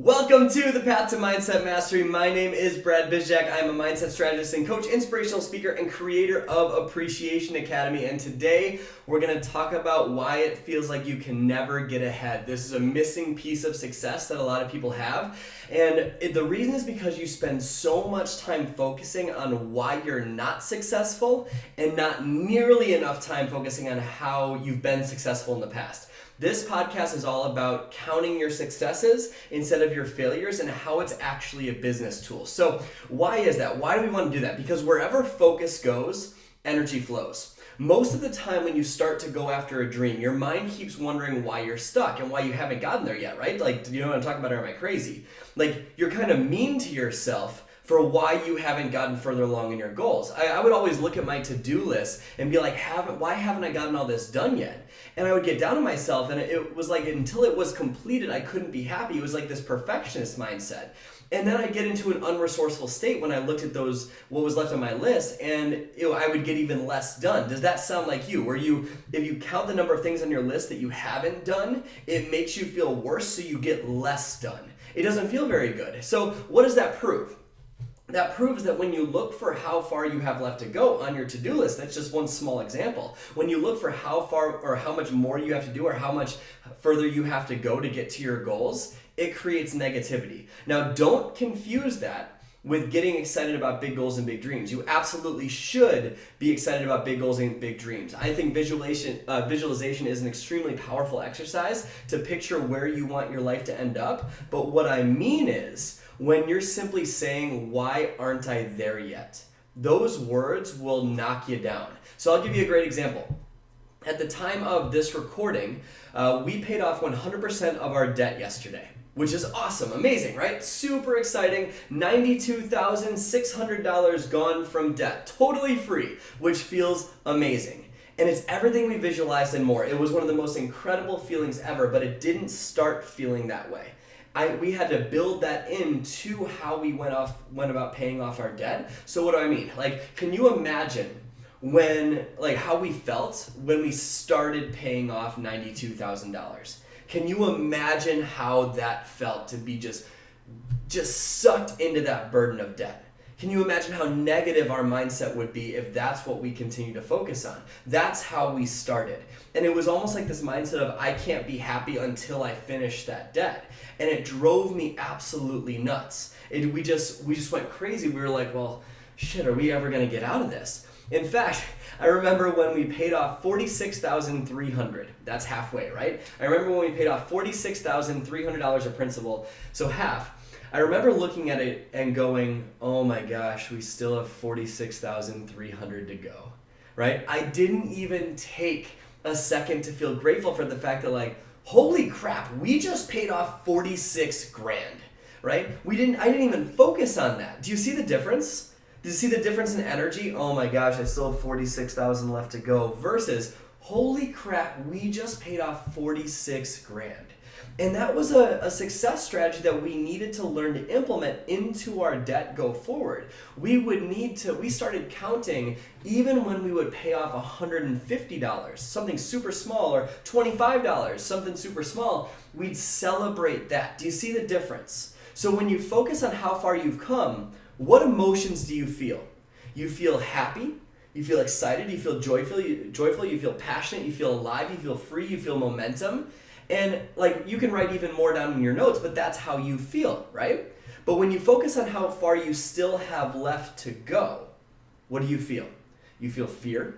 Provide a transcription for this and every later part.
Welcome to the Path to Mindset Mastery. My name is Brad Bizjack. I'm a mindset strategist and coach, inspirational speaker, and creator of Appreciation Academy. And today we're going to talk about why it feels like you can never get ahead. This is a missing piece of success that a lot of people have. And the reason is because you spend so much time focusing on why you're not successful and not nearly enough time focusing on how you've been successful in the past. This podcast is all about counting your successes instead of your failures and how it's actually a business tool. So why is that? Why do we want to do that? Because wherever focus goes, energy flows. Most of the time when you start to go after a dream, your mind keeps wondering why you're stuck and why you haven't gotten there yet, right? Like, you know what I'm talking about, or am I crazy? Like, you're kind of mean to yourself for why you haven't gotten further along in your goals. I would always look at my to-do list and be like, why haven't I gotten all this done yet? And I would get down on myself, and it was like until it was completed, I couldn't be happy. It was like this perfectionist mindset. And then I'd get into an unresourceful state when I looked at what was left on my list, and I would get even less done. Does that sound like you? Where if you count the number of things on your list that you haven't done, it makes you feel worse, so you get less done. It doesn't feel very good. So what does that prove? That proves that when you look for how far you have left to go on your to-do list, that's just one small example. When you look for how far or how much more you have to do or how much further you have to go to get to your goals, it creates negativity. Now, don't confuse that with getting excited about big goals and big dreams. You absolutely should be excited about big goals and big dreams. I think visualization is an extremely powerful exercise to picture where you want your life to end up. But what I mean is, when you're simply saying, why aren't I there yet? Those words will knock you down. So I'll give you a great example. At the time of this recording, we paid off 100% of our debt yesterday, which is awesome, amazing, right? Super exciting. $92,600 gone from debt, totally free, which feels amazing. And it's everything we visualized and more. It was one of the most incredible feelings ever, but it didn't start feeling that way. We had to build that into how we went about paying off our debt. So what do I mean? Like, can you imagine how we felt when we started paying off $92,000? Can you imagine how that felt to be just sucked into that burden of debt? Can you imagine how negative our mindset would be if that's what we continue to focus on? That's how we started. And it was almost like this mindset of, I can't be happy until I finish that debt. And it drove me absolutely nuts. We just went crazy. We were like, well, shit, are we ever going to get out of this? In fact, I remember when we paid off $46,300. That's halfway, right? I remember when we paid off $46,300 of principal, so half. I remember looking at it and going, oh my gosh, we still have $46,300 to go, right? I didn't even take a second to feel grateful for the fact that, like, holy crap, we just paid off 46 grand, right? I didn't even focus on that. Do you see the difference? Do you see the difference in energy? Oh my gosh, I still have 46,000 left to go versus, holy crap, we just paid off 46 grand. And that was a success strategy that we needed to learn to implement into our debt go forward. We started counting even when we would pay off $150, something super small, or $25, something super small, we'd celebrate that. Do you see the difference? So when you focus on how far you've come, what emotions do you feel? You feel happy, you feel excited, you feel joyful, you feel passionate, you feel alive, you feel free, you feel momentum. And like, you can write even more down in your notes, but that's how you feel, right? But when you focus on how far you still have left to go, what do you feel? You feel fear,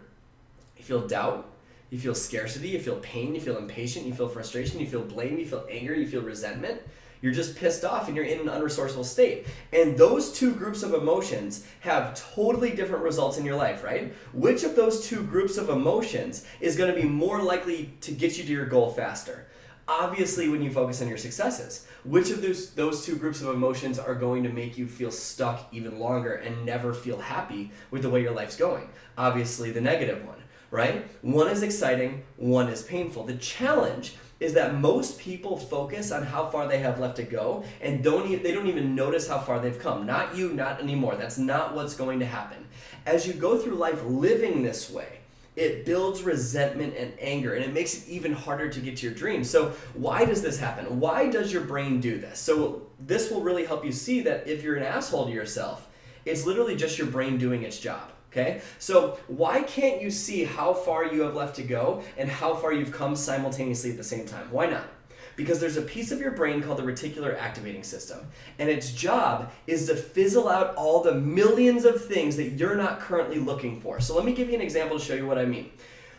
you feel doubt, you feel scarcity, you feel pain, you feel impatient, you feel frustration, you feel blame, you feel anger, you feel resentment. You're just pissed off and you're in an unresourceful state. And those two groups of emotions have totally different results in your life, right? Which of those two groups of emotions is going to be more likely to get you to your goal faster? Obviously, when you focus on your successes. Which of those two groups of emotions are going to make you feel stuck even longer and never feel happy with the way your life's going? Obviously, the negative one, right? One is exciting, one is painful. The challenge is that most people focus on how far they have left to go and they don't even notice how far they've come. Not you, not anymore. That's not what's going to happen. As you go through life living this way, it builds resentment and anger, and it makes it even harder to get to your dreams. So why does this happen? Why does your brain do this? So this will really help you see that if you're an asshole to yourself, it's literally just your brain doing its job. Okay? So why can't you see how far you have left to go and how far you've come simultaneously at the same time? Why not? Because there's a piece of your brain called the reticular activating system, and its job is to fizzle out all the millions of things that you're not currently looking for. So let me give you an example to show you what I mean.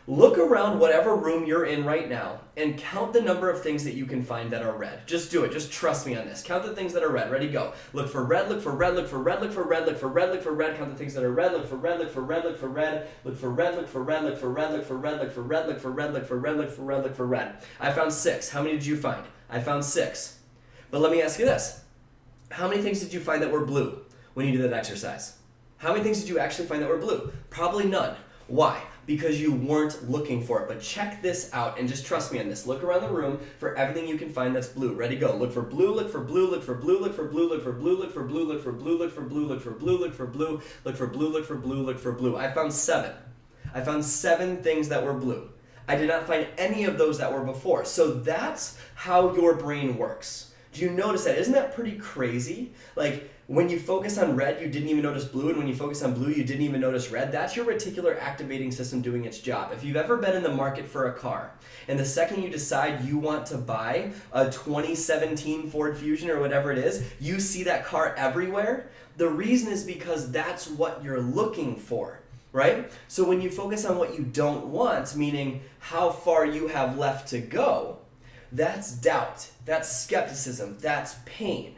Look around whatever room you're in right now and count the number of things that you can find that are red. Just do it. Just trust me on this. Count the things that are red. Ready, go. Look for red, look for red, look for red, look for red, look for red, look for red. Count the things that are red. Look for red, look for red, look for red. Look for red, look for red, look for red, look for red, look for red, look for red, look for red, look for red, look for red. I found 6. How many did you find? I found 6. But let me ask you this. How many things did you find that were blue when you did that exercise? How many things did you actually find that were blue? Probably none. Why? Because you weren't looking for it. But check this out and just trust me on this. Look around the room for everything you can find that's blue. Ready, go. Look for blue, look for blue, look for blue, look for blue, look for blue, look for blue, look for blue, look for blue, look for blue, look for blue, look for blue, look for blue, look for blue. I found 7. I found 7 things that were blue. I did not find any of those that were before. So that's how your brain works. Do you notice that? Isn't that pretty crazy? Like, when you focus on red, you didn't even notice blue, and when you focus on blue, you didn't even notice red. That's your reticular activating system doing its job. If you've ever been in the market for a car, and the second you decide you want to buy a 2017 Ford Fusion or whatever it is, you see that car everywhere. The reason is because that's what you're looking for. Right? So when you focus on what you don't want, meaning how far you have left to go, that's doubt, that's skepticism, that's pain.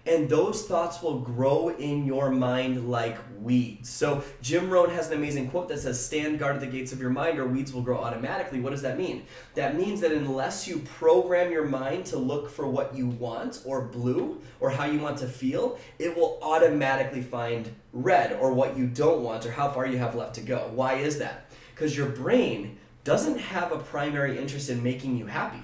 And those thoughts will grow in your mind like weeds. So Jim Rohn has an amazing quote that says, stand guard at the gates of your mind or weeds will grow automatically. What does that mean? That means that unless you program your mind to look for what you want or blue or how you want to feel, it will automatically find red or what you don't want or how far you have left to go. Why is that? Because your brain doesn't have a primary interest in making you happy.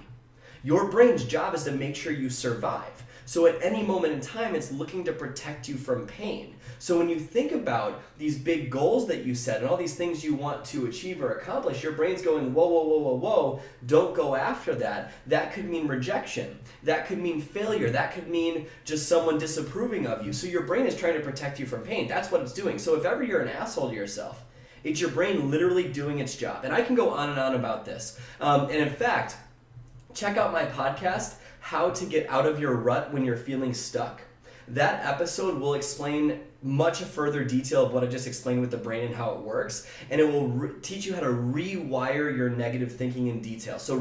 Your brain's job is to make sure you survive. So at any moment in time, it's looking to protect you from pain. So when you think about these big goals that you set and all these things you want to achieve or accomplish, your brain's going, whoa, whoa, whoa, whoa, whoa, don't go after that. That could mean rejection. That could mean failure. That could mean just someone disapproving of you. So your brain is trying to protect you from pain. That's what it's doing. So if ever you're an asshole to yourself, it's your brain literally doing its job. And I can go on and on about this. And in fact, check out my podcast, How to Get Out of Your Rut When You're Feeling Stuck. That episode will explain much further detail of what I just explained with the brain and how it works, and it will teach you how to rewire your negative thinking in detail. So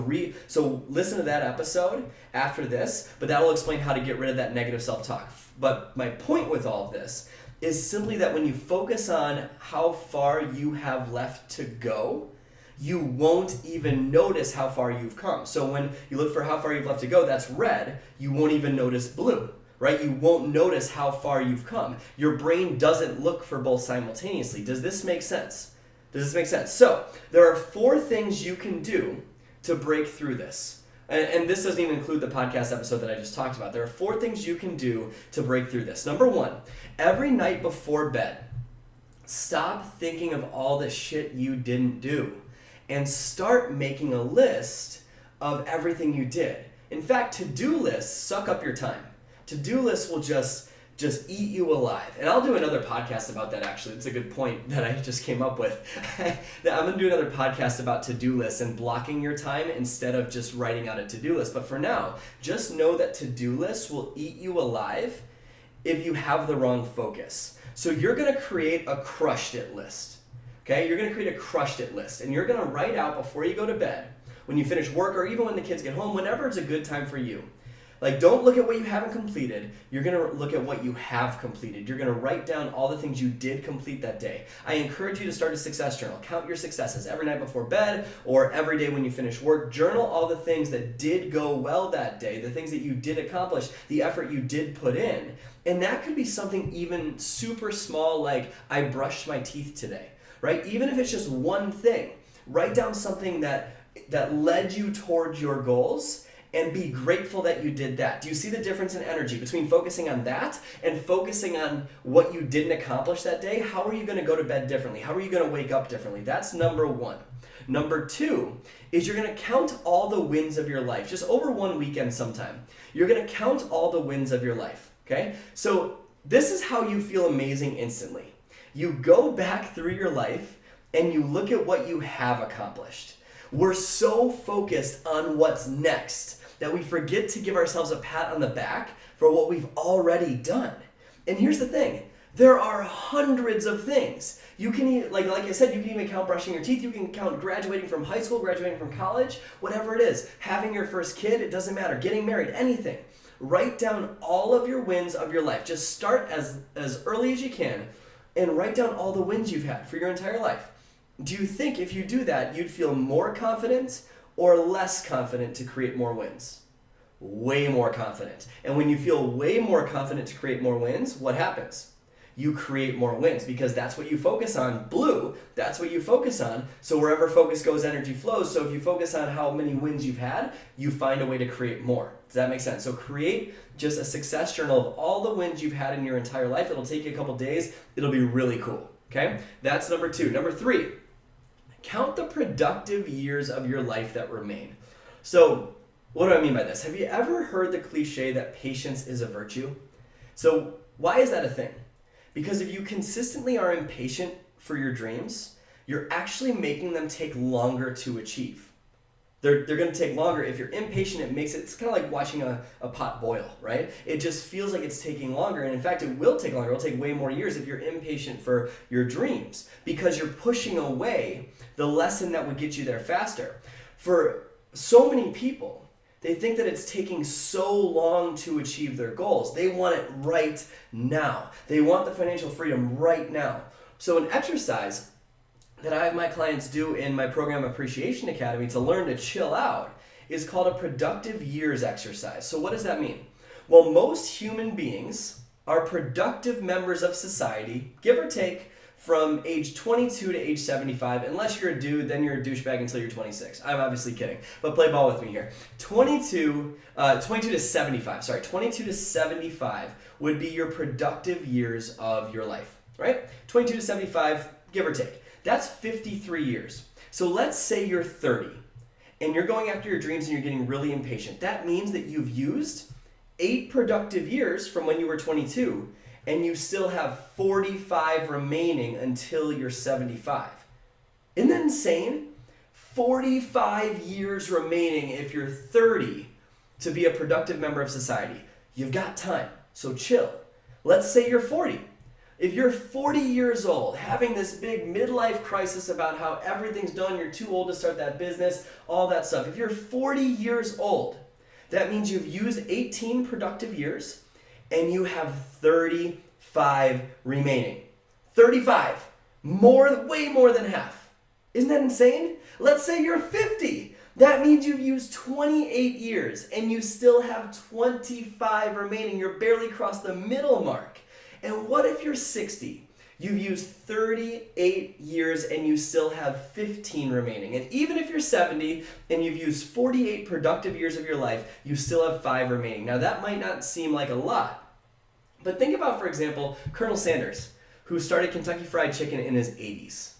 listen to that episode after this, but that will explain how to get rid of that negative self-talk. But my point with all of this is simply that when you focus on how far you have left to go, you won't even notice how far you've come. So when you look for how far you've left to go, that's red, you won't even notice blue, right? You won't notice how far you've come. Your brain doesn't look for both simultaneously. Does this make sense? Does this make sense? So there are 4 things you can do to break through this. And this doesn't even include the podcast episode that I just talked about. There are 4 things you can do to break through this. Number 1, every night before bed, stop thinking of all the shit you didn't do and start making a list of everything you did. In fact, to-do lists suck up your time. To-do lists will just eat you alive. And I'll do another podcast about that, actually. It's a good point that I just came up with. I'm going to do another podcast about to-do lists and blocking your time instead of just writing out a to-do list. But for now, just know that to-do lists will eat you alive if you have the wrong focus. So you're going to create a crushed it list. Okay, you're going to create a crushed it list, and you're going to write out before you go to bed, when you finish work, or even when the kids get home, whenever it's a good time for you. Like, don't look at what you haven't completed. You're going to look at what you have completed. You're going to write down all the things you did complete that day. I encourage you to start a success journal. Count your successes every night before bed or every day when you finish work. Journal all the things that did go well that day, the things that you did accomplish, the effort you did put in. And that could be something even super small, like I brushed my teeth today. Right? Even if it's just one thing, write down something that led you towards your goals and be grateful that you did that. Do you see the difference in energy between focusing on that and focusing on what you didn't accomplish that day? How are you going to go to bed differently? How are you going to wake up differently? That's number one. Number two is you're going to count all the wins of your life, just over one weekend sometime. You're going to count all the wins of your life, okay? So this is how you feel amazing instantly. You go back through your life and you look at what you have accomplished. We're so focused on what's next that we forget to give ourselves a pat on the back for what we've already done. And here's the thing. There are hundreds of things. You can, like I said, you can even count brushing your teeth. You can count graduating from high school, graduating from college, whatever it is. Having your first kid, it doesn't matter. Getting married, anything. Write down all of your wins of your life. Just start as early as you can and write down all the wins you've had for your entire life. Do you think if you do that, you'd feel more confident or less confident to create more wins? Way more confident. And when you feel way more confident to create more wins, what happens? You create more wins because that's what you focus on. Blue, that's what you focus on. So wherever focus goes, energy flows. So if you focus on how many wins you've had, you find a way to create more. Does that make sense? So create just a success journal of all the wins you've had in your entire life. It'll take you a couple days. It'll be really cool. Okay? That's number two. Number three, count the productive years of your life that remain. So what do I mean by this? Have you ever heard the cliche that patience is a virtue? So why is that a thing? Because if you consistently are impatient for your dreams, you're actually making them take longer to achieve. They're going to take longer. If you're impatient, it's kind of like watching a pot boil, right? It just feels like it's taking longer. And in fact, it will take longer. It'll take way more years if you're impatient for your dreams because you're pushing away the lesson that would get you there faster. For so many people, they think that it's taking so long to achieve their goals. They want it right now. They want the financial freedom right now. So an exercise that I have my clients do in my Program Appreciation Academy to learn to chill out is called a productive years exercise. So what does that mean? Well, most human beings are productive members of society, give or take, from age 22 to age 75. Unless you're a dude, then you're a douchebag until you're 26. I'm obviously kidding, but play ball with me here. 22 to 75, sorry, 22 to 75 would be your productive years of your life, right? 22 to 75, give or take. That's 53 years. So let's say you're 30 and you're going after your dreams and you're getting really impatient. That means that you've used 8 productive years from when you were 22 and you still have 45 remaining until you're 75. Isn't that insane? 45 years remaining if you're 30 to be a productive member of society. You've got time, so chill. Let's say you're 40. If you're 40 years old, having this big midlife crisis about how everything's done, you're too old to start that business, all that stuff. If you're 40 years old, that means you've used 18 productive years and you have 35 remaining. 35. Way more than half. Isn't that insane? Let's say you're 50. That means you've used 28 years and you still have 25 remaining. You're barely crossed the middle mark. And what if you're 60? You've used 38 years and you still have 15 remaining. And even if you're 70 and you've used 48 productive years of your life, you still have 5 remaining. Now that might not seem like a lot, but think about, for example, Colonel Sanders, who started Kentucky Fried Chicken in his 80s.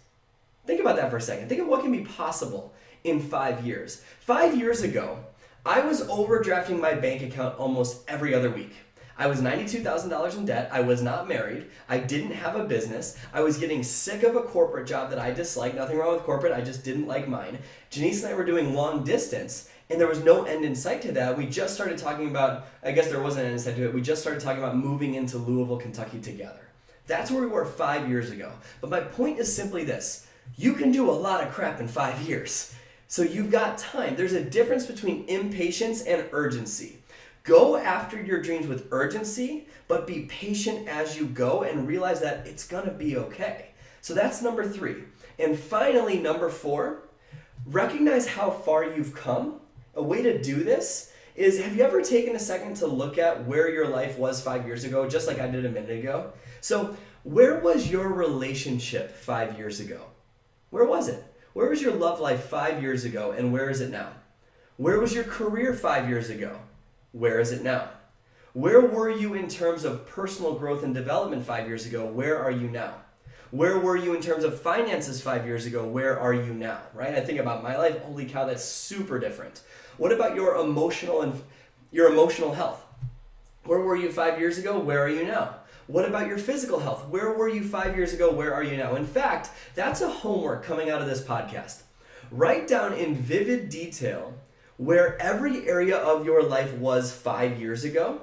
Think about that for a second. Think of what can be possible in 5 years. 5 years ago, I was overdrafting my bank account almost every other week. I was $92,000 in debt. I was not married. I didn't have a business. I was getting sick of a corporate job that I disliked. Nothing wrong with corporate. I just didn't like mine. Janice and I were doing long distance, and there was no end in sight to that. We just started talking about, I guess there was an end in sight to it. We just started talking about moving into Louisville, Kentucky together. That's where we were 5 years ago. But my point is simply this. You can do a lot of crap in 5 years. So you've got time. There's a difference between impatience and urgency. Go after your dreams with urgency, but be patient as you go and realize that it's gonna be okay. So that's number 3. And finally, number 4, recognize how far you've come. A way to do this is, have you ever taken a second to look at where your life was 5 years ago, just like I did a minute ago? So where was your relationship 5 years ago? Where was it? Where was your love life 5 years ago and where is it now? Where was your career 5 years ago? Where is it now? Where were you in terms of personal growth and development 5 years ago? Where are you now? Where were you in terms of finances 5 years ago? Where are you now? Right? I think about my life. Holy cow, that's super different. What about your emotional health? Where were you 5 years ago? Where are you now? What about your physical health? Where were you 5 years ago? Where are you now? In fact, that's a homework coming out of this podcast. Write down in vivid detail where every area of your life was 5 years ago,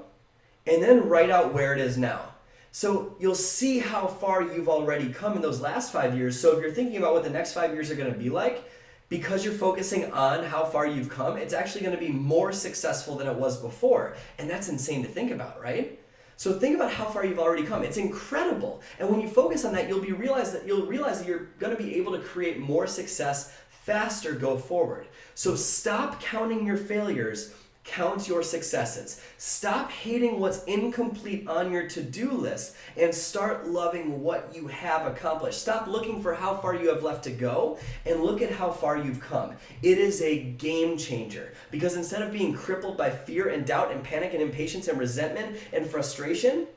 and then write out where it is now. So you'll see how far you've already come in those last 5 years. So if you're thinking about what the next 5 years are going to be like, because you're focusing on how far you've come, it's actually going to be more successful than it was before. And that's insane to think about, right? So think about how far you've already come. It's incredible. And when you focus on that, you'll realize that you're going to be able to create more success faster go forward. So stop counting your failures. Count your successes. Stop hating what's incomplete on your to-do list and start loving what you have accomplished. Stop looking for how far you have left to go and look at how far you've come. It is a game changer because instead of being crippled by fear and doubt and panic and impatience and resentment and frustration,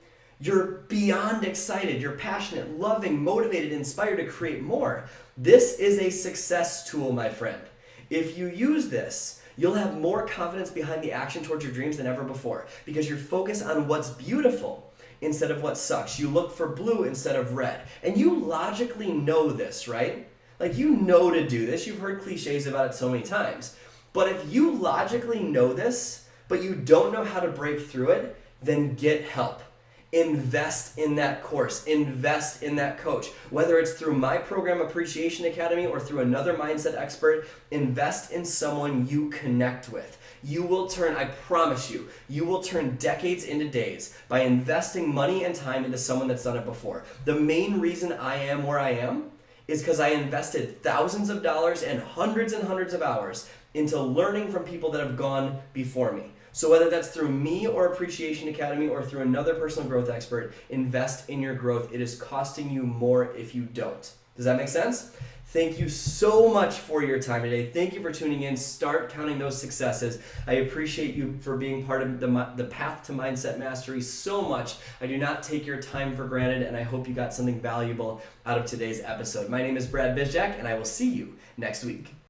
you're beyond excited, you're passionate, loving, motivated, inspired to create more. This is a success tool, my friend. If you use this, you'll have more confidence behind the action towards your dreams than ever before because you're focused on what's beautiful instead of what sucks. You look for blue instead of red. And you logically know this, right? Like you know to do this. You've heard cliches about it so many times. But if you logically know this, but you don't know how to break through it, then get help. Invest in that course, invest in that coach. Whether it's through my program Appreciation Academy or through another mindset expert, invest in someone you connect with. You will turn, I promise you, you will turn decades into days by investing money and time into someone that's done it before. The main reason I am where I am is because I invested thousands of dollars and hundreds of hours into learning from people that have gone before me. So whether that's through me or Appreciation Academy or through another personal growth expert, invest in your growth. It is costing you more if you don't. Does that make sense? Thank you so much for your time today. Thank you for tuning in. Start counting those successes. I appreciate you for being part of the Path to Mindset Mastery so much. I do not take your time for granted, and I hope you got something valuable out of today's episode. My name is Brad Bizjack, and I will see you next week.